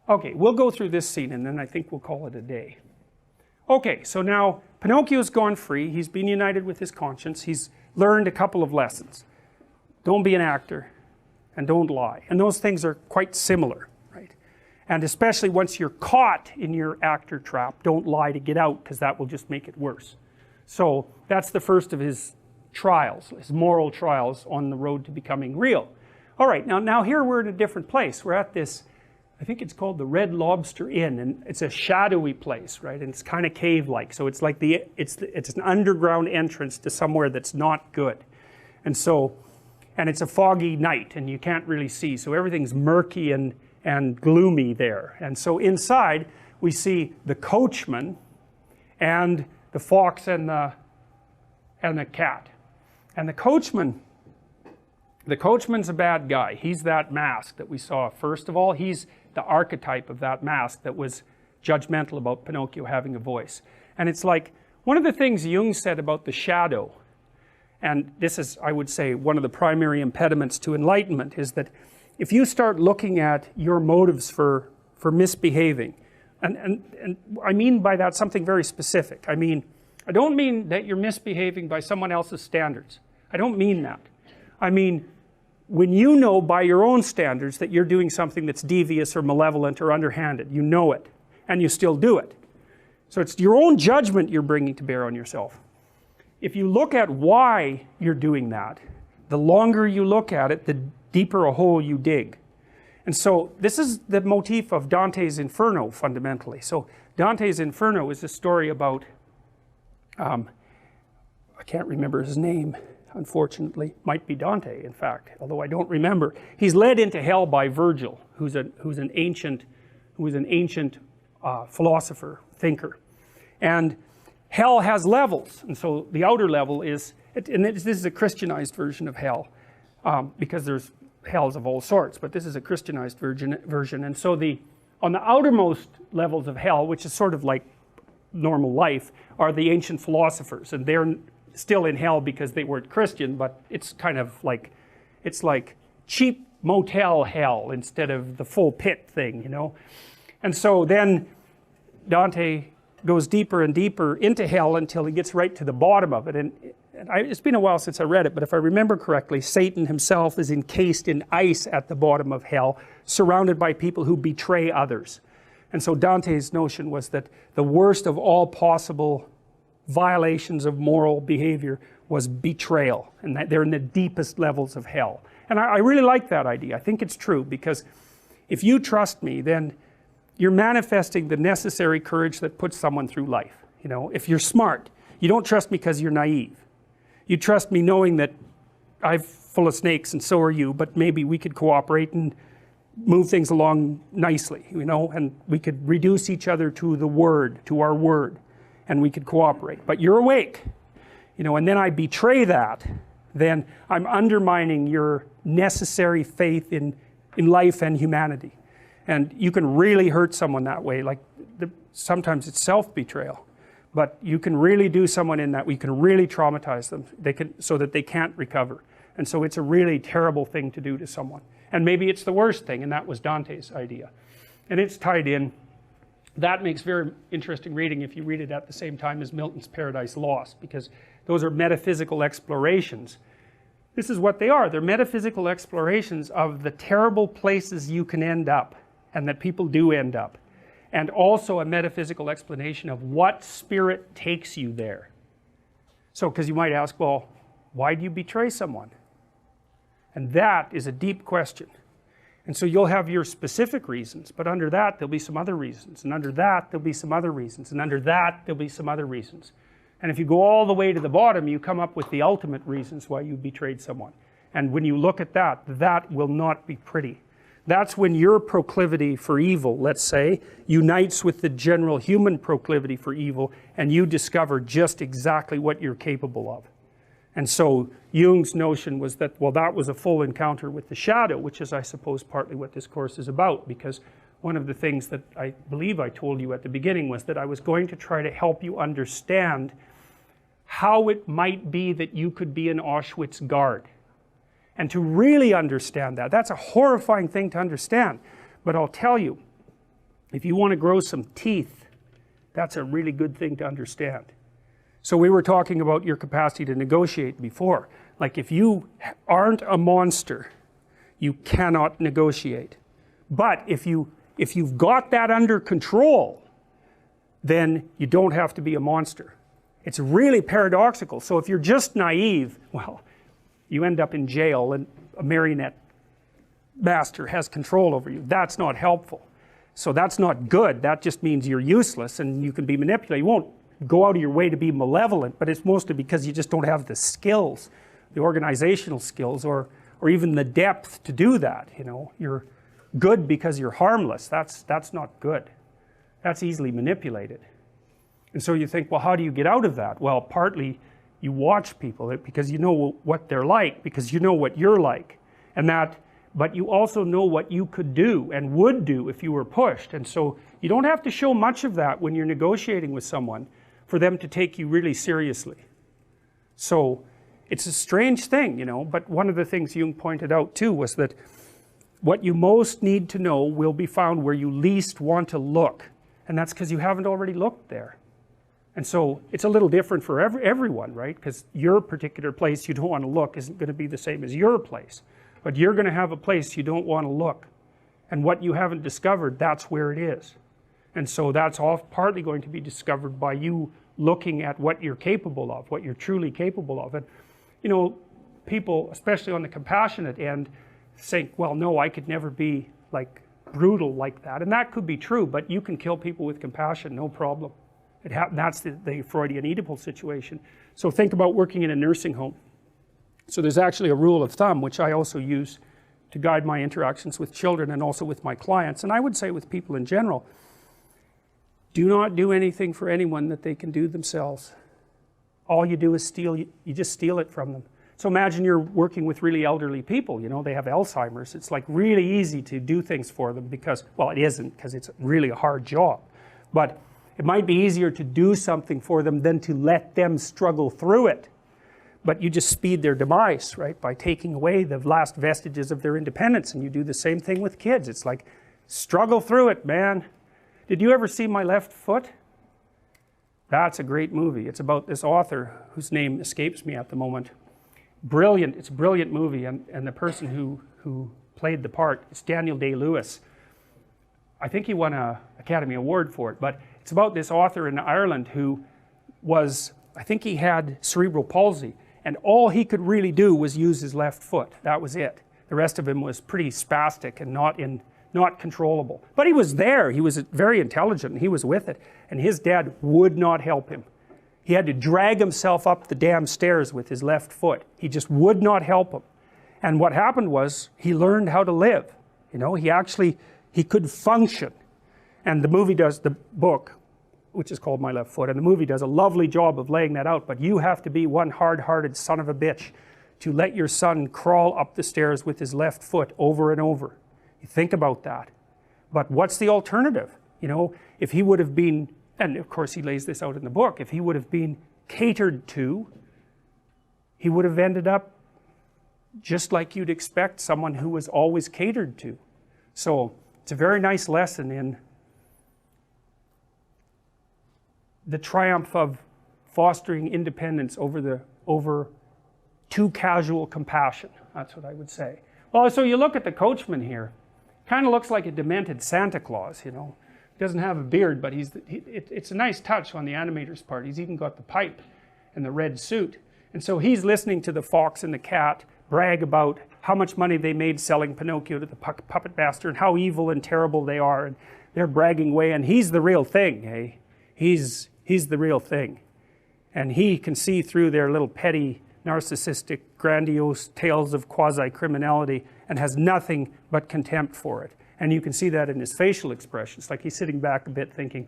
Okay, we'll go through this scene and then I think we'll call it a day. Okay, so now Pinocchio's gone free. He's been united with his conscience. He's learned a couple of lessons. Don't be an actor and don't lie. And those things are quite similar, right? And especially once you're caught in your actor trap, don't lie to get out, because that will just make it worse. So that's the first of his trials, his moral trials on the road to becoming real. All right, now here we're in a different place. We're at this, I think it's called the Red Lobster Inn, and it's a shadowy place, right? And it's kind of cave-like, so it's like it's an underground entrance to somewhere that's not good. And it's a foggy night, and you can't really see, so everything's murky and gloomy there. And so inside we see the coachman and the fox and the cat. And the coachman's a bad guy. He's that mask that we saw. First of all, he's the archetype of that mask that was judgmental about Pinocchio having a voice. And it's like one of the things Jung said about the shadow, and this is, I would say, one of the primary impediments to enlightenment, is that if you start looking at your motives for misbehaving, and I mean by that something very specific. I don't mean that you're misbehaving by someone else's standards. I don't mean that. I mean, when you know by your own standards that you're doing something that's devious or malevolent or underhanded, you know it, and you still do it. So it's your own judgment you're bringing to bear on yourself. If you look at why you're doing that, the longer you look at it, the deeper a hole you dig. And so this is the motif of Dante's Inferno, fundamentally. So Dante's Inferno is a story about, I can't remember his name, unfortunately. Might be Dante, in fact, although I don't remember. He's led into hell by Virgil, who's an ancient philosopher, thinker. And hell has levels, and so the outer level is, and this is a Christianized version of hell, because there's hells of all sorts, but this is a Christianized version. And so on the outermost levels of hell, which is sort of like normal life, are the ancient philosophers, and they're still in hell because they weren't Christian, but it's kind of like, it's like cheap motel hell instead of the full pit thing, you know. And so then Dante goes deeper and deeper into hell until he gets right to the bottom of it. And it's been a while since I read it, but if I remember correctly, Satan himself is encased in ice at the bottom of hell, surrounded by people who betray others. And so Dante's notion was that the worst of all possible violations of moral behavior was betrayal, and that they're in the deepest levels of hell. And I really like that idea. I think it's true, because if you trust me, then you're manifesting the necessary courage that puts someone through life. You know, if you're smart, you don't trust me because you're naive. You trust me knowing that I'm full of snakes and so are you, but maybe we could cooperate and move things along nicely, you know, and we could reduce each other to our word, and we could cooperate. But you're awake, you know, and then I betray that, then I'm undermining your necessary faith in life and humanity. And you can really hurt someone that way. Like sometimes it's self-betrayal, but you can really do someone in that. We can really traumatize them. So that they can't recover. And so it's a really terrible thing to do to someone. And maybe it's the worst thing, and that was Dante's idea. And it's tied in. That makes very interesting reading if you read it at the same time as Milton's Paradise Lost, because those are metaphysical explorations. This is what they are. They're metaphysical explorations of the terrible places you can end up, and that people do end up. And also a metaphysical explanation of what spirit takes you there. So, because you might ask, well, why do you betray someone? And that is a deep question. And so you'll have your specific reasons, but under that there'll be some other reasons, and under that there'll be some other reasons, and under that there'll be some other reasons. And if you go all the way to the bottom, you come up with the ultimate reasons why you betrayed someone. And when you look at that, that will not be pretty. That's when your proclivity for evil, let's say, unites with the general human proclivity for evil, and you discover just exactly what you're capable of. And so Jung's notion was that, well, that was a full encounter with the shadow, which is, I suppose, partly what this course is about, because one of the things that I believe I told you at the beginning was that I was going to try to help you understand how it might be that you could be an Auschwitz guard. And to really understand that, that's a horrifying thing to understand. But I'll tell you, If you want to grow some teeth, that's a really good thing to understand. So we were talking about your capacity to negotiate before. Like if you aren't a monster, you cannot negotiate. But if you've got that under control, then you don't have to be a monster. It's really paradoxical. So if you're just naive, well, you end up in jail and a marionette master has control over you. That's not helpful. So that's not good. That just means you're useless and you can be manipulated. You won't go out of your way to be malevolent, but it's mostly because you just don't have the skills, the organizational skills, or even the depth to do that. You know, you're good because you're harmless. That's not good. That's easily manipulated. And so you think, well, how do you get out of that? Well, partly you watch people because you know what they're like, because you know what you're like, and that. But you also know what you could do and would do if you were pushed. And so you don't have to show much of that when you're negotiating with someone for them to take you really seriously. So it's a strange thing, you know, but one of the things Jung pointed out too was that what you most need to know will be found where you least want to look. And that's because you haven't already looked there. And so it's a little different for everyone, right? Because your particular place you don't want to look isn't going to be the same as your place. But you're going to have a place you don't want to look. And what you haven't discovered, that's where it is. And so that's all partly going to be discovered by you looking at what you're capable of, what you're truly capable of. And, you know, people, especially on the compassionate end, think, well, no, I could never be like brutal like that. And that could be true, but you can kill people with compassion, no problem. That's the Freudian Oedipal situation. So think about working in a nursing home. So there's actually a rule of thumb, which I also use to guide my interactions with children and also with my clients, and I would say with people in general. Do not do anything for anyone that they can do themselves. All you do is steal, you just steal it from them. So imagine you're working with really elderly people, you know, they have Alzheimer's. It's like really easy to do things for them because, well, it isn't, because it's really a hard job. But it might be easier to do something for them than to let them struggle through it. But you just speed their demise, right, by taking away the last vestiges of their independence. And you do the same thing with kids. It's like, struggle through it, man. Did you ever see My Left Foot? That's a great movie. It's about this author whose name escapes me at the moment. Brilliant. It's a brilliant movie. And the person who played the part is Daniel Day-Lewis. I think he won an Academy Award for it. But it's about this author in Ireland who was, I think he had cerebral palsy. And all he could really do was use his left foot. That was it. The rest of him was pretty spastic and not controllable. But he was there. He was very intelligent and he was with it. And his dad would not help him. He had to drag himself up the damn stairs with his left foot. He just would not help him. And what happened was he learned how to live. You know, he could function. And the book, which is called My Left Foot, and the movie does a lovely job of laying that out. But you have to be one hard-hearted son of a bitch to let your son crawl up the stairs with his left foot over and over. You think about that. But what's the alternative? You know, if he would have been, and of course he lays this out in the book, if he would have been catered to, he would have ended up just like you'd expect someone who was always catered to. So it's a very nice lesson in the triumph of fostering independence over too casual compassion. That's what I would say. Well, so you look at the coachman here. Kind of looks like a demented Santa Claus, you know. He doesn't have a beard, but it's a nice touch on the animator's part. He's even got the pipe and the red suit. And so he's listening to the fox and the cat brag about how much money they made selling Pinocchio to the puppet master and how evil and terrible they are. And they're bragging away, and he's the real thing, eh? He's the real thing. And he can see through their little petty, narcissistic, grandiose tales of quasi-criminality and has nothing but contempt for it. And you can see that in his facial expressions. Like he's sitting back a bit thinking,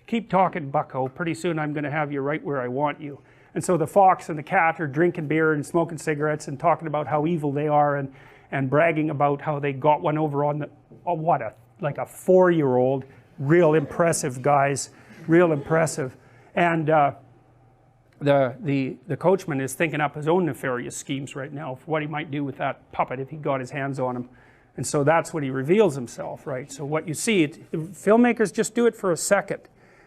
keep talking, bucko. Pretty soon I'm going to have you right where I want you. And so the fox and the cat are drinking beer and smoking cigarettes and talking about how evil they are and bragging about how they got one over on like a 4-year-old. Real impressive guys. Real impressive. And the coachman is thinking up his own nefarious schemes right now for what he might do with that puppet if he got his hands on him. And so that's when he reveals himself, right? So what you see, filmmakers just do it for a second.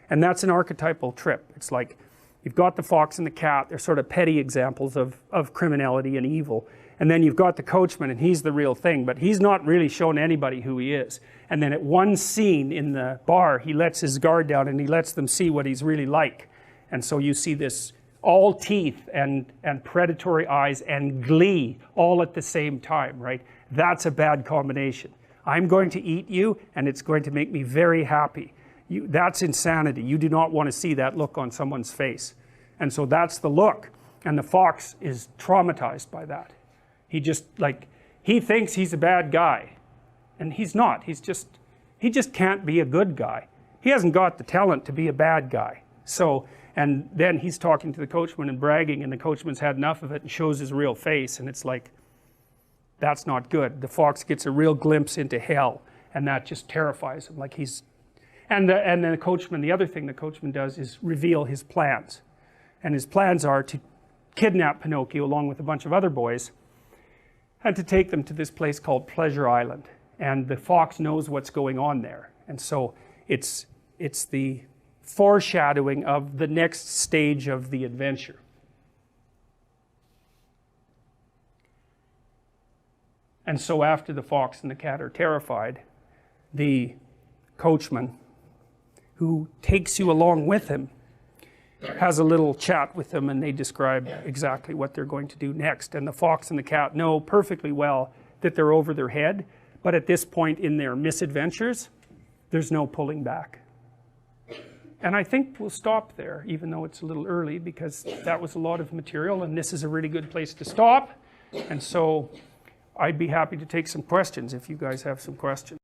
And that's an archetypal trip. It's like, you've got the fox and the cat, they're sort of petty examples of criminality and evil. And then you've got the coachman, and he's the real thing, but he's not really shown anybody who he is. And then at one scene in the bar, he lets his guard down and he lets them see what he's really like. And so you see this all teeth and predatory eyes and glee all at the same time, right? That's a bad combination. I'm going to eat you, and it's going to make me very happy. That's insanity. You do not want to see that look on someone's face. And so that's the look. And the fox is traumatized by that. He just, like, he thinks he's a bad guy. And he's not. He just can't be a good guy. He hasn't got the talent to be a bad guy. So, and then he's talking to the coachman and bragging, and the coachman's had enough of it and shows his real face. And it's like, that's not good. The fox gets a real glimpse into hell, and that just terrifies him. Like he's, and then the coachman, the other thing the coachman does is reveal his plans. And his plans are to kidnap Pinocchio along with a bunch of other boys and to take them to this place called Pleasure Island. And the fox knows what's going on there. And so it's the foreshadowing of the next stage of the adventure. And so after the fox and the cat are terrified, the coachman, who takes you along with him, has a little chat with them, and they describe exactly what they're going to do next. And the fox and the cat know perfectly well that they're over their head, but at this point in their misadventures, there's no pulling back. And I think we'll stop there, even though it's a little early, because that was a lot of material, and this is a really good place to stop. And so I'd be happy to take some questions if you guys have some questions.